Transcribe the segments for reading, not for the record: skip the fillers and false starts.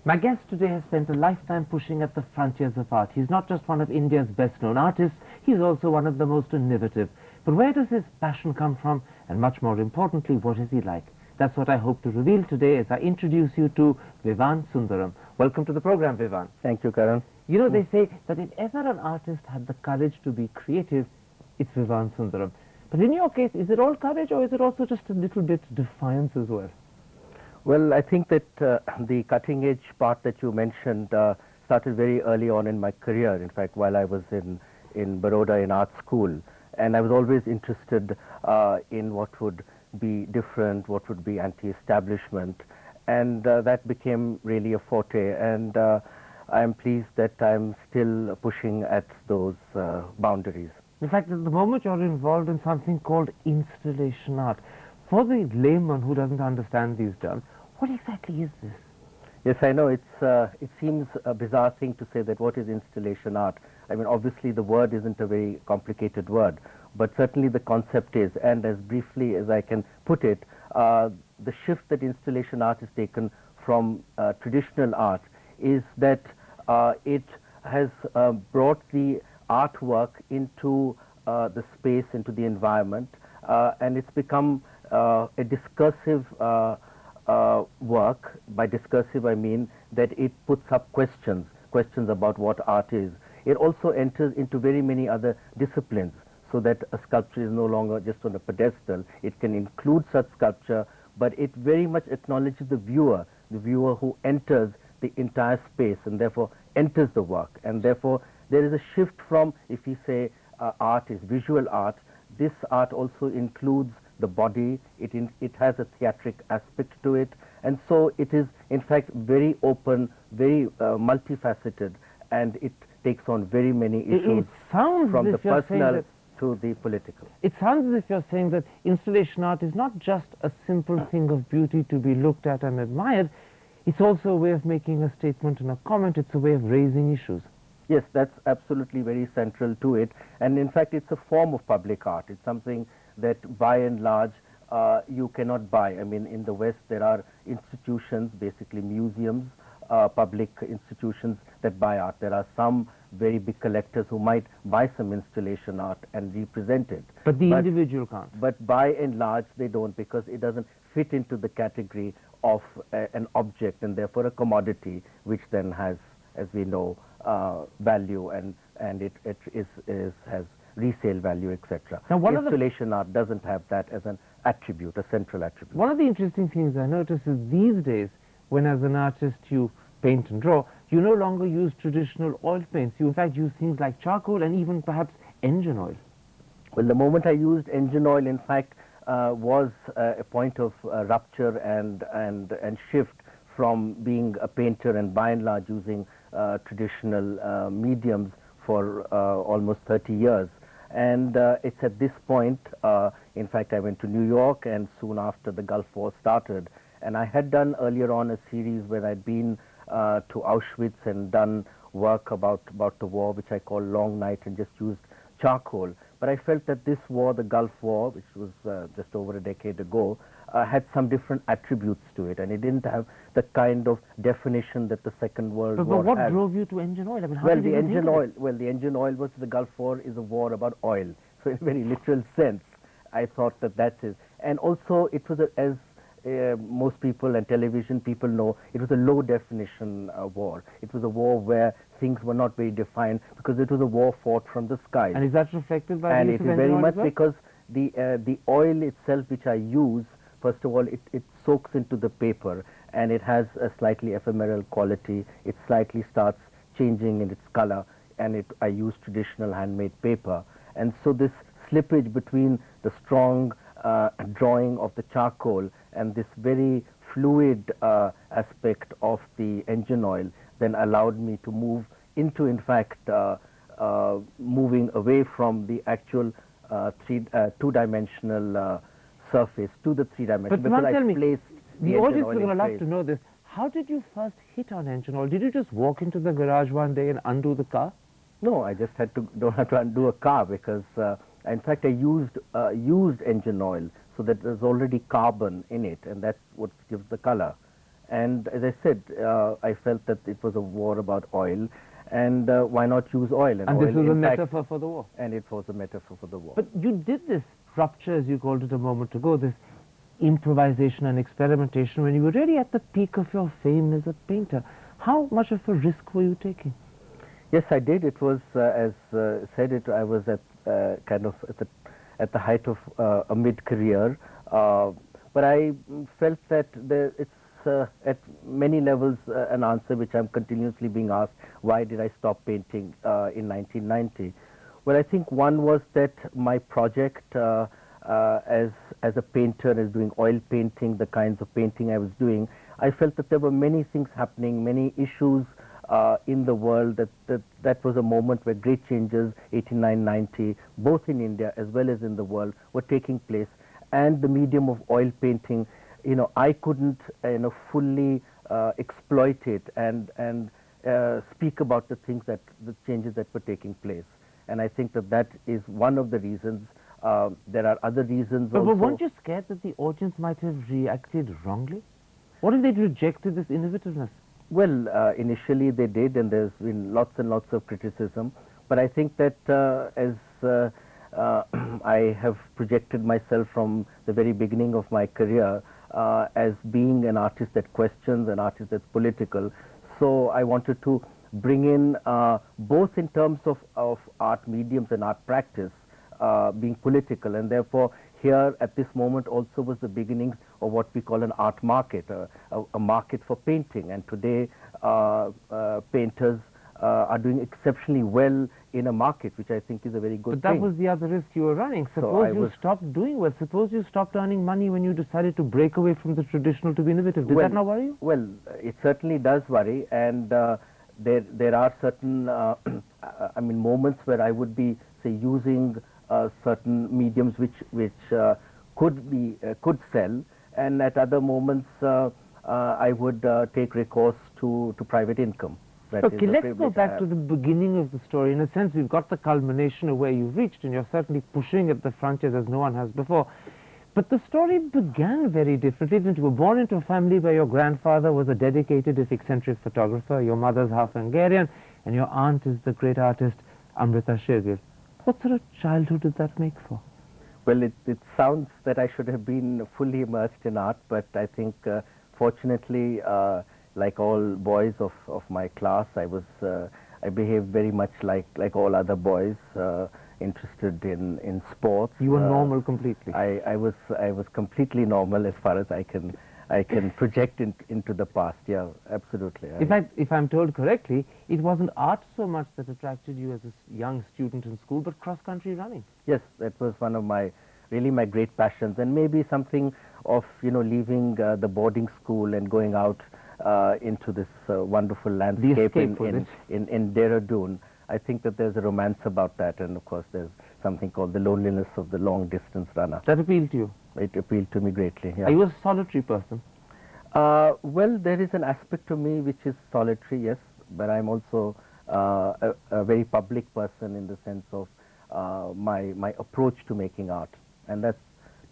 My guest today has spent a lifetime pushing at the frontiers of art. He's not just one of India's best-known artists, he's also one of the most innovative. But where does his passion come from? And much more importantly, what is he like? That's what I hope to reveal today as I introduce you to Vivan Sundaram. Welcome to the program, Vivan. Thank you, Karan. You know, they say that if ever an artist had the courage to be creative, it's Vivan Sundaram. But in your case, is it all courage or is it also just a little bit defiance as well? Well, I think that the cutting-edge part that you mentioned started very early on in my career, in fact, while I was in Baroda in art school. And I was always interested in what would be different, what would be anti-establishment. And that became really a forte. And I'm pleased that I'm still pushing at those boundaries. In fact, at the moment you're involved in something called installation art. For the layman who doesn't understand these terms, what exactly is this? Yes, I know it seems a bizarre thing to say that what is installation art. I mean, obviously the word isn't a very complicated word, but certainly the concept is, and as briefly as I can put it, the shift that installation art has taken from traditional art is that it has brought the artwork into the space, into the environment, and it's become a discursive work. By discursive I mean that it puts up questions about what art is. It also enters into very many other disciplines, so that a sculpture is no longer just on a pedestal. It can include such sculpture, but it very much acknowledges the viewer who enters the entire space and therefore enters the work. And therefore there is a shift from, if we say art is visual art, this art also includes the body, it has a theatric aspect to it, and so it is in fact very open, very multifaceted, and it takes on very many issues from the personal to the political. It sounds as if you're saying that installation art is not just a simple thing of beauty to be looked at and admired, it's also a way of making a statement and a comment, it's a way of raising issues. Yes, that's absolutely very central to it, and in fact it's a form of public art. It's something that by and large you cannot buy. I mean, in the West there are institutions, basically museums, public institutions that buy art. There are some very big collectors who might buy some installation art and represent it. But the individual can't. But by and large they don't, because it doesn't fit into the category of an object and therefore a commodity, which then has, as we know, value and it has resale value, etc. Now, installation art doesn't have that as an attribute, a central attribute. One of the interesting things I notice is these days, when as an artist you paint and draw, you no longer use traditional oil paints. You in fact use things like charcoal and even perhaps engine oil. Well, the moment I used engine oil, in fact, was a point of rupture and shift from being a painter and by and large using traditional mediums for almost 30 years. And it's at this point, in fact, I went to New York, and soon after the Gulf War started, and I had done earlier on a series where I'd been to Auschwitz and done work about the war, which I call Long Night, and just used charcoal. But I felt that this war, the Gulf War, which was just over a decade ago, had some different attributes to it, and it didn't have the kind of definition that the Second World War had. But what drove you to engine oil? I mean, how did the you engine oil. Well, the engine oil was, the Gulf War is a war about oil. So in a very literal sense, I thought that is. And also it was, as most people and television people know, it was a low definition war. It was a war where things were not very defined, because it was a war fought from the skies. And is that reflected by the use of engine oil? And it is very much because the oil itself which I use, first of all, it soaks into the paper, and it has a slightly ephemeral quality. It slightly starts changing in its color, and I use traditional handmade paper. And so this slippage between the strong drawing of the charcoal and this very fluid aspect of the engine oil then allowed me to move into, in fact, moving away from the actual two-dimensional surface to the three-dimensional. But tell me, the audience is going to love to know this. How did you first hit on engine oil? Did you just walk into the garage one day and undo the car? No, I just don't have to undo a car, because in fact I used engine oil, so that there's already carbon in it, and that's what gives the color. And as I said, I felt that it was a war about oil, and why not use oil? And oil, this was a in fact, metaphor for the war. and it was a metaphor for the war. But you did this rupture, as you called it a moment ago, this improvisation and experimentation when you were really at the peak of your fame as a painter. How much of a risk were you taking? Yes, I did. It was, as said, I was at kind of at the height of a mid-career, but I felt that it's at many levels an answer which I'm continuously being asked. Why did I stop painting in 1990? Well, I think one was that my project as a painter, as doing oil painting, the kinds of painting I was doing, I felt that there were many things happening, many issues in the world, that was a moment where great changes, 89, 90, both in India as well as in the world, were taking place. And the medium of oil painting, I couldn't, fully exploit it and speak about the changes that were taking place. And I think that is one of the reasons. There are other reasons also. But weren't you scared that the audience might have reacted wrongly? What if they'd rejected this innovativeness? Well, initially they did, and there's been lots and lots of criticism. But I think that as I have projected myself from the very beginning of my career as being an artist that questions, an artist that's political. So I wanted to bring in both in terms of art mediums and art practice being political, and therefore here at this moment also was the beginnings of what we call an art market, a market for painting. And today painters are doing exceptionally well in a market, which I think is a very good thing. But that was the other risk you were running. Suppose you stopped doing well. Suppose you stopped earning money when you decided to break away from the traditional to be innovative. Did that not worry you? Well, it certainly does worry, and there are certain moments where I would be, say, using certain mediums which could sell, and at other moments I would take recourse to private income. Okay, let's go back to the beginning of the story. In a sense, we've got the culmination of where you've reached, and you're certainly pushing at the frontiers as no one has before. But the story began very differently. You were born into a family where your grandfather was a dedicated, if eccentric, photographer. Your mother's half Hungarian, and your aunt is the great artist Amrita Shergill. What sort of childhood did that make for? Well, it sounds that I should have been fully immersed in art, but I think fortunately, like all boys of my class, I behaved very much like all other boys, interested in sports. You were normal completely. I was completely normal as far as I can project into the past. Yeah, absolutely. In fact, if I'm told correctly, it wasn't art so much that attracted you as a young student in school, but cross-country running. Yes, that was one of my great passions, and maybe something of leaving the boarding school and going out into this wonderful landscape in Dehradun. I think that there's a romance about that, and of course there's something called the loneliness of the long-distance runner. That appealed to you? It appealed to me greatly, yeah. Are you a solitary person? Well, there is an aspect to me which is solitary, yes, but I'm also a very public person in the sense of my approach to making art, and that's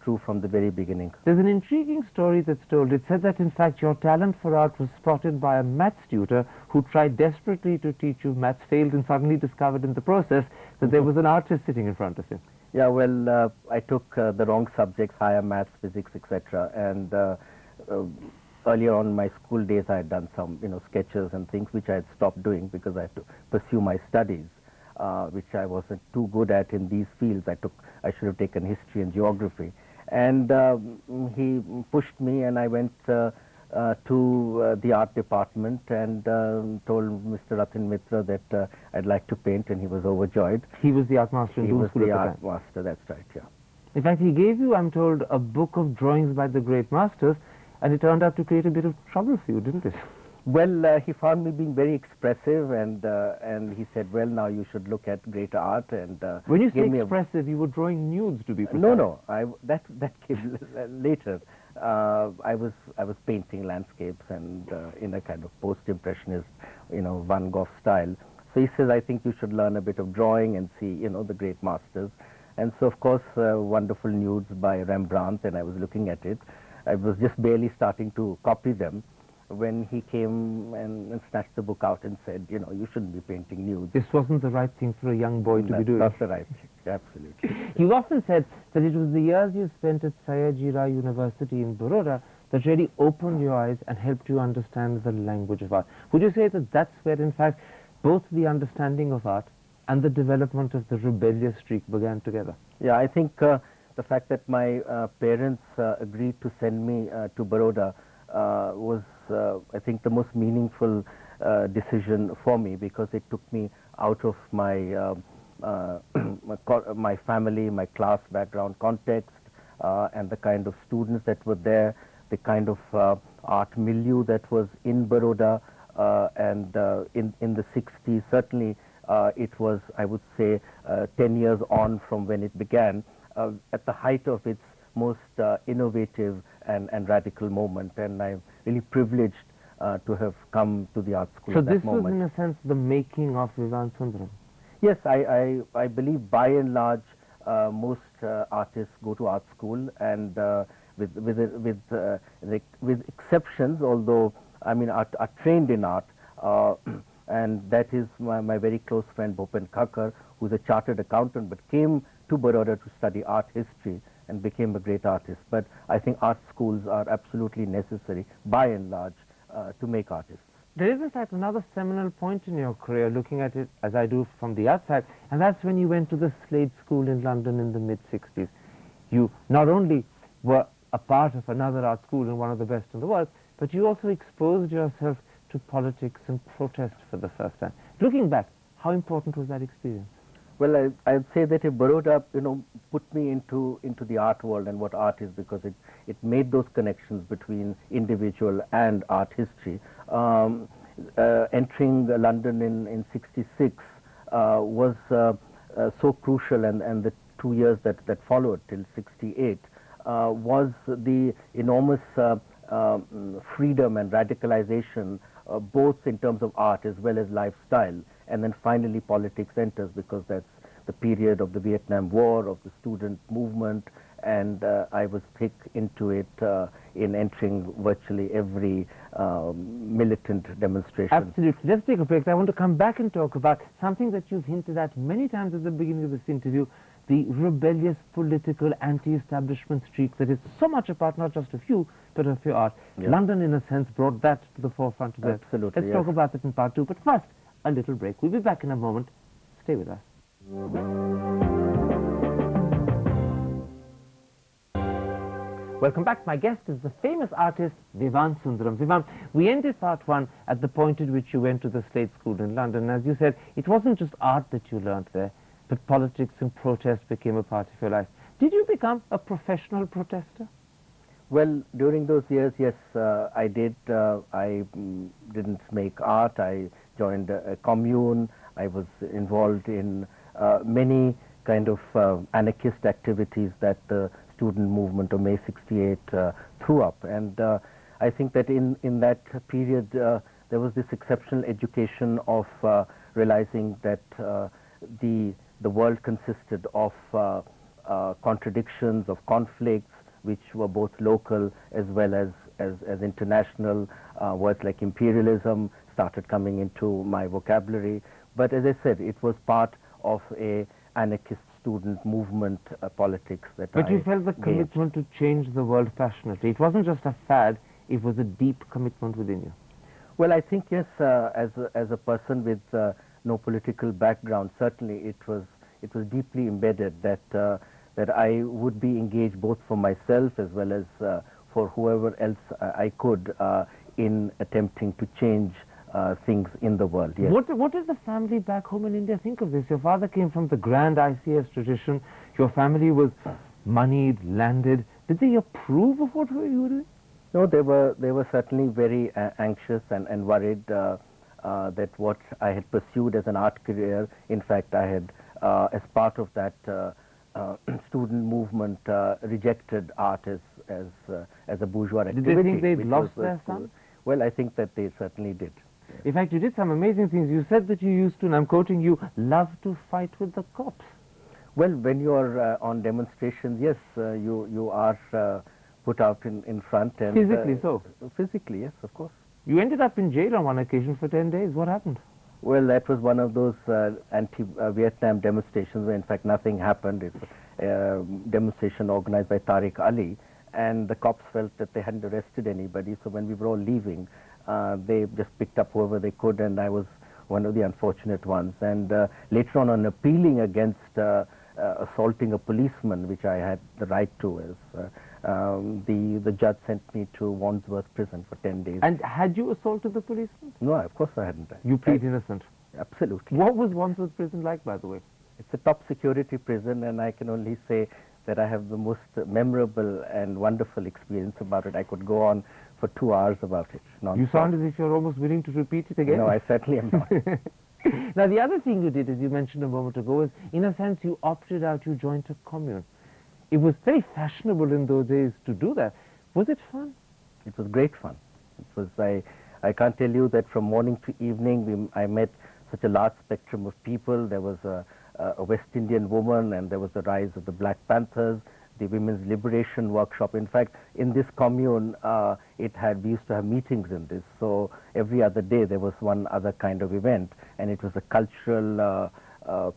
true from the very beginning. There's an intriguing story that's told. It said that in fact your talent for art was spotted by a maths tutor who tried desperately to teach you maths, failed, and suddenly discovered in the process that there was an artist sitting in front of him. Yeah, well, I took the wrong subjects, higher maths, physics, etc. And earlier on in my school days, I had done some, sketches and things which I had stopped doing because I had to pursue my studies, which I wasn't too good at in these fields. I should have taken history and geography. And he pushed me, and I went to the art department and told Mr. Ratin Mitra that I'd like to paint, and he was overjoyed. He was the art master in Doon School at the time? He was the art master, that's right, yeah. In fact, he gave you, I'm told, a book of drawings by the great masters, and it turned out to create a bit of trouble for you, didn't it? Well, he found me being very expressive, and he said, well, now you should look at great art. And when you say expressive, you were drawing nudes, to be precise. No, that came later. I was painting landscapes and in a kind of post-impressionist, Van Gogh style. So he says, I think you should learn a bit of drawing and see, the great masters. And so, of course, wonderful nudes by Rembrandt, and I was looking at it. I was just barely starting to copy them. when he came and snatched the book out and said, you know, you shouldn't be painting nudes. This wasn't the right thing for a young boy to be doing. That's the right thing, absolutely. You often said that it was the years you spent at Sayajira University in Baroda that really opened your eyes and helped you understand the language of art. Would you say that that's where, in fact, both the understanding of art and the development of the rebellious streak began together? Yeah, I think the fact that my parents agreed to send me to Baroda was, I think, the most meaningful decision for me, because it took me out of my my family, my class background context, and the kind of students that were there, the kind of art milieu that was in Baroda, and in the 60s, certainly it was, I would say, 10 years on from when it began, at the height of its most innovative and radical moment, and I'm really privileged to have come to the art school So at that this moment. was, in a sense, the making of Vivan Sundaram. Yes, I believe by and large most artists go to art school, and with exceptions, although I mean are trained in art, and that is my very close friend Bhupen Khakkar, who's a chartered accountant but came to Baroda to study art history and became a great artist. But I think art schools are absolutely necessary by and large to make artists. There is, in fact, another seminal point in your career, looking at it as I do from the outside, and that's when you went to the Slade School in London in the mid-60s. You not only were a part of another art school and one of the best in the world, but you also exposed yourself to politics and protest for the first time. Looking back, how important was that experience? Well, I'd say that if Baroda, you know, put me into the art world and what art is, because it made those connections between individual and art history. Entering London in '66 was so crucial, and the 2 years that followed till '68 was the enormous freedom and radicalization, both in terms of art as well as lifestyle. And then finally politics enters, because that's the period of the Vietnam War, of the student movement, and I was thick into it in entering virtually every militant demonstration. Absolutely. Let's take a break. I want to come back and talk about something that you've hinted at many times at the beginning of this interview, the rebellious political anti-establishment streak that is so much a part not just of you, but of your art. Yeah. London, in a sense, brought that to the forefront of it. Absolutely, Let's yes. talk about that in part two. But first, a little break. We'll be back in a moment. Stay with us. Welcome back. My guest is the famous artist Vivan Sundaram. Vivan, we ended part one at the point at which you went to the Slade School in London. As you said, it wasn't just art that you learnt there, but politics and protest became a part of your life. Did you become a professional protester? Well, during those years, yes, I did. I didn't make art. I joined a commune. I was involved in many kind of anarchist activities that the student movement of May '68 threw up. And I think that in that period, there was this exceptional education of realizing that the world consisted of contradictions, of conflicts, which were both local as well as international. Words like imperialism started coming into my vocabulary. But as I said, it was part of a anarchist student movement politics that But you felt the commitment to change the world passionately. It wasn't just a fad, it was a deep commitment within you. Well, I think, yes, as a person with no political background, certainly it was deeply embedded that that I would be engaged both for myself as well as for whoever else I could in attempting to change things in the world. Yes. What does the family back home in India think of this? Your father came from the grand ICS tradition. Your family was moneyed, landed. Did they approve of what you were doing? No, they were certainly very anxious and worried that what I had pursued as an art career, in fact, I had, as part of that student movement, rejected art as a bourgeois activity. Did they think they'd lost their son? Well, I think that they certainly did. In fact, you did some amazing things. You said that you used to, and I'm quoting you, love to fight with the cops. Well, when you're on demonstrations, yes, you are put out in front. And Physically so? Physically, yes, of course. You ended up in jail on one occasion for 10 days. What happened? Well, that was one of those anti-Vietnam demonstrations where, in fact, nothing happened. It's a demonstration organized by Tariq Ali, and the cops felt that they hadn't arrested anybody. So when we were all leaving, they just picked up whoever they could, and I was one of the unfortunate ones. And later on appealing against assaulting a policeman, which I had the right to, as the judge sent me to Wandsworth prison for 10 days. And had you assaulted the policeman? No, of course I hadn't. You plead innocent? Absolutely. What was Wandsworth prison like, by the way? It's a top security prison, and I can only say that I have the most memorable and wonderful experience about it. I could go on for 2 hours about it. You sound as if you're almost willing to repeat it again. No, I certainly am not. Now, the other thing you did, as you mentioned a moment ago, is, in a sense, you opted out, you joined a commune. It was very fashionable in those days to do that. Was it fun? It was great fun. It was, I can't tell you that from morning to evening, I met such a large spectrum of people. There was a West Indian woman, and there was the rise of the Black Panthers, the Women's Liberation Workshop. In fact, in this commune, we used to have meetings in this. So every other day there was one other kind of event, and it was a cultural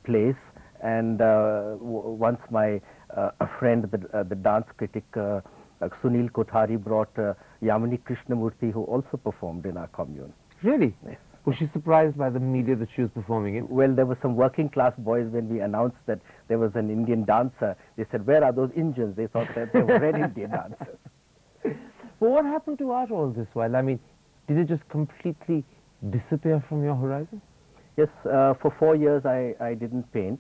place. And once my a friend, the dance critic Sunil Kothari, brought Yamini Krishnamurthy, who also performed in our commune. Really? Yes. Was she surprised by the media that she was performing in? Well, there were some working class boys when we announced that there was an Indian dancer. They said, "Where are those Indians?" They thought that they were red Indian dancers. But what happened to art all this while? I mean, did it just completely disappear from your horizon? Yes, for 4 years I didn't paint.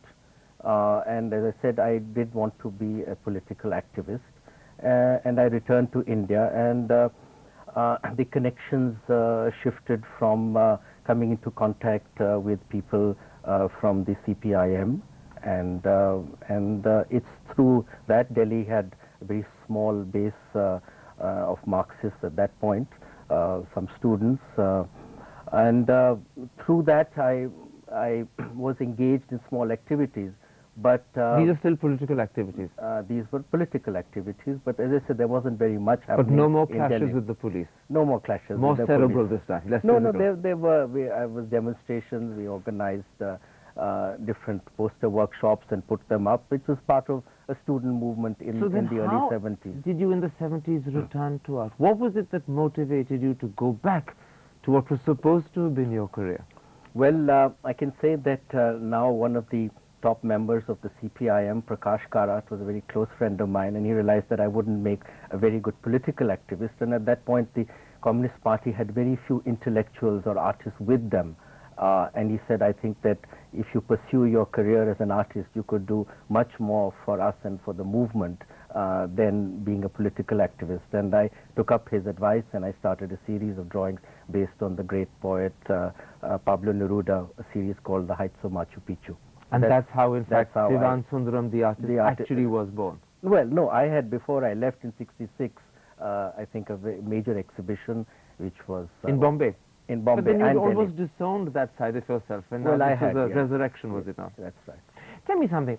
And as I said, I did want to be a political activist. And I returned to India, and the connections shifted from coming into contact with people from the CPIM, and it's through that Delhi had a very small base of Marxists at that point, some students, and through that I was engaged in small activities. But these are still political activities. These were political activities, but as I said, there wasn't very much happening. But no more clashes with the police. No more clashes. More with the cerebral police. This time. Less no, physical. no, there were. I was demonstrations. We organized different poster workshops and put them up, which was part of a student movement in the early 70s. Did you in the 70s return to art? What was it that motivated you to go back to what was supposed to have been your career? Well, I can say that now one of the top members of the CPIM, Prakash Karat, was a very close friend of mine, and he realized that I wouldn't make a very good political activist. And at that point, the Communist Party had very few intellectuals or artists with them. And he said, I think that if you pursue your career as an artist, you could do much more for us and for the movement than being a political activist. And I took up his advice, and I started a series of drawings based on the great poet Pablo Neruda, a series called The Heights of Machu Picchu. And that's how, in fact, Vivan Sundaram, the artist, actually was born. Well, no, I had, before I left in '66, I think a major exhibition, which was... in Bombay? In Bombay. But then you you almost disowned that side of yourself, and now this is a resurrection, was it not? That's right. Tell me something.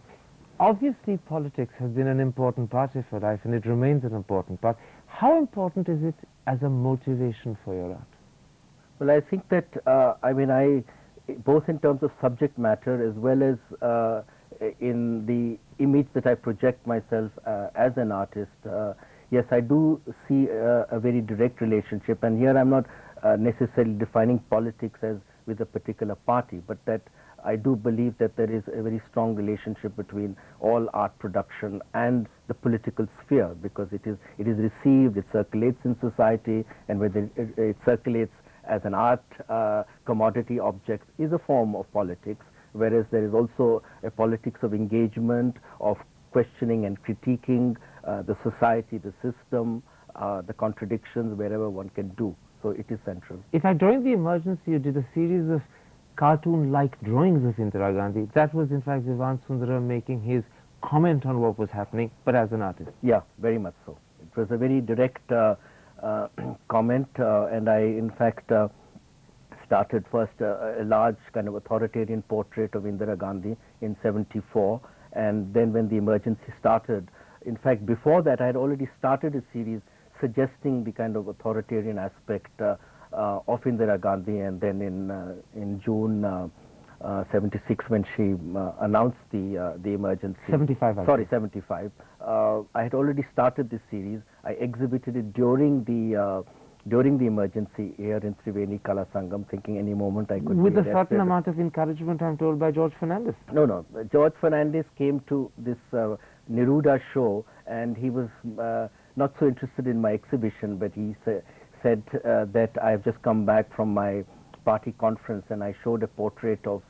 Obviously, politics has been an important part of your life, and it remains an important part. How important is it as a motivation for your art? Well, I think that, both in terms of subject matter as well as in the image that I project myself as an artist, yes, I do see a very direct relationship. And here I'm not necessarily defining politics as with a particular party, but that I do believe that there is a very strong relationship between all art production and the political sphere, because it is received, it circulates in society, and whether it circulates as an art commodity object is a form of politics, whereas there is also a politics of engagement, of questioning and critiquing the society, the system, the contradictions wherever one can do. So it is central. In fact, during the emergency, you did a series of cartoon-like drawings of Indira Gandhi. That was, in fact, Vivan Sundaram making his comment on what was happening, but as an artist. Yeah, very much so. It was a very direct comment, and I, in fact, started first a large kind of authoritarian portrait of Indira Gandhi in '74, and then when the emergency started, in fact, before that, I had already started a series suggesting the kind of authoritarian aspect of Indira Gandhi, and then in June 76 when she announced the emergency. 75. Sorry, 75. I had already started this series. I exhibited it during the emergency here in Triveni Kala Sangam, thinking any moment I could With be a certain arrested. amount of encouragement, I'm told, by George Fernandez. No. George Fernandez came to this Neruda show, and he was not so interested in my exhibition, but he said that I have just come back from my party conference, and I showed a portrait of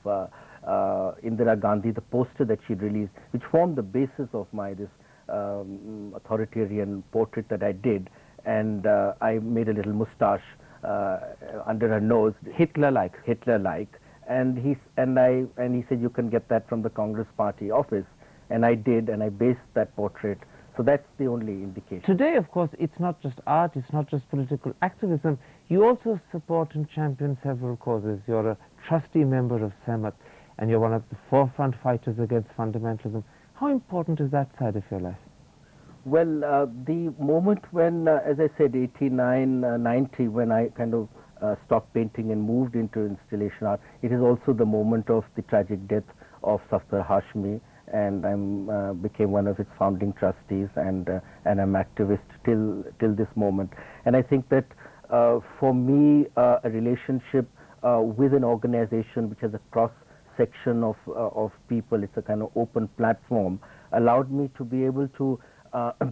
Indira Gandhi, the poster that she released, which formed the basis of my this authoritarian portrait that I did, and I made a little moustache under her nose, Hitler-like. and he said, you can get that from the Congress Party office, and I did, and I based that portrait. So that's the only indication. Today, of course, it's not just art, it's not just political activism. You also support and champion several causes. You're a trustee member of SEMAT, and you're one of the forefront fighters against fundamentalism. How important is that side of your life? Well, the moment when, as I said, 89, 90, when I kind of stopped painting and moved into installation art, it is also the moment of the tragic death of Safdar Hashmi, and I became one of its founding trustees, and I'm activist till this moment. And I think that for me, a relationship with an organization which has a cross section of people, it's a kind of open platform, allowed me to be able to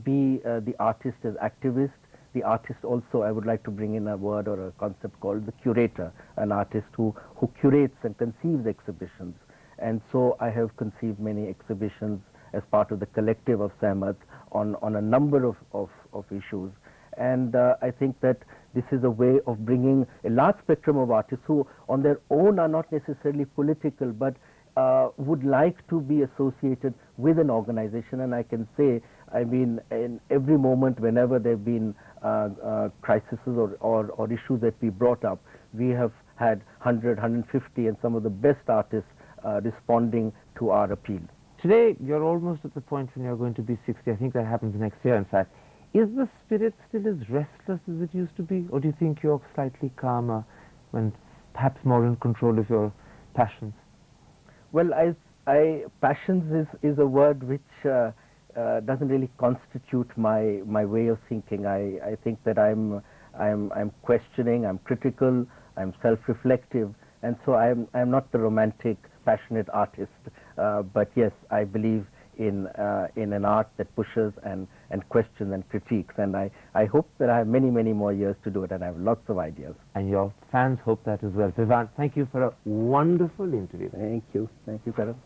be the artist as activist. The artist also, I would like to bring in a word or a concept called the curator, an artist who curates and conceives exhibitions. And so I have conceived many exhibitions as part of the collective of SAMAT on a number of issues. And I think that this is a way of bringing a large spectrum of artists who on their own are not necessarily political, but would like to be associated with an organization. And I can say, I mean, in every moment, whenever there have been crises or issues that we brought up, we have had 100, 150, and some of the best artists responding to our appeal. Today, you're almost at the point when you're going to be 60. I think that happens next year, in fact. Is the spirit still as restless as it used to be, or do you think you're slightly calmer and perhaps more in control of your passions? Well, passions is a word which doesn't really constitute my way of thinking. I think that I'm questioning, I'm critical, I'm self-reflective, and so I'm not the romantic, passionate artist. But yes, I believe in an art that pushes and questions and critiques, and I hope that I have many, many more years to do it, and I have lots of ideas. And your fans hope that as well. Vivan, thank you for a wonderful interview. Thank you, Karan.